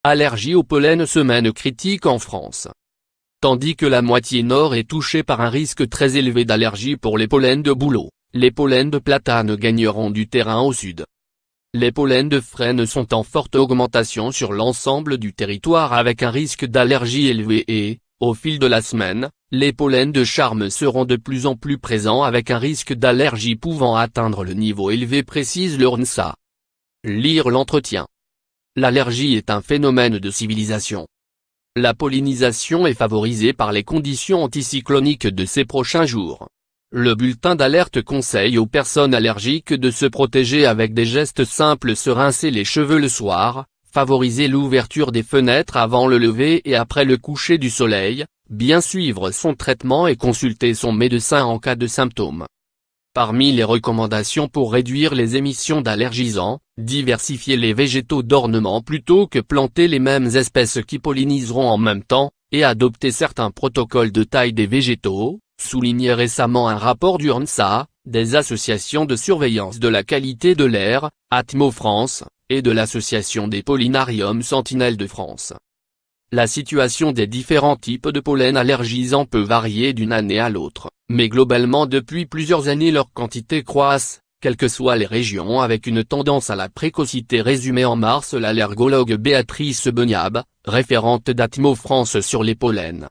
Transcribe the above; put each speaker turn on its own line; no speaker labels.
Allergie au pollen, semaine critique en France. Tandis que la moitié nord est touchée par un risque très élevé d'allergie pour les pollens de bouleau, les pollens de platane gagneront du terrain au sud. Les pollens de frêne sont en forte augmentation sur l'ensemble du territoire avec un risque d'allergie élevé et, au fil de la semaine, les pollens de charme seront de plus en plus présents avec un risque d'allergie pouvant atteindre le niveau élevé, précise l'ORNSA. Lire l'entretien. L'allergie est un phénomène de civilisation. La pollinisation est favorisée par les conditions anticycloniques de ces prochains jours. Le bulletin d'alerte conseille aux personnes allergiques de se protéger avec des gestes simples: se rincer les cheveux le soir, favoriser l'ouverture des fenêtres avant le lever et après le coucher du soleil, bien suivre son traitement et consulter son médecin en cas de symptômes. Parmi les recommandations pour réduire les émissions d'allergisants, diversifier les végétaux d'ornement plutôt que planter les mêmes espèces qui polliniseront en même temps, et adopter certains protocoles de taille des végétaux, soulignait récemment un rapport du RNSA, des associations de surveillance de la qualité de l'air, Atmo France, et de l'association des pollinariums Sentinelles de France. La situation des différents types de pollen allergisants peut varier d'une année à l'autre, mais globalement depuis plusieurs années leurs quantités croissent, quelles que soient les régions, avec une tendance à la précocité, résumée en mars l'allergologue Béatrice Beniab, référente d'Atmo France sur les pollens.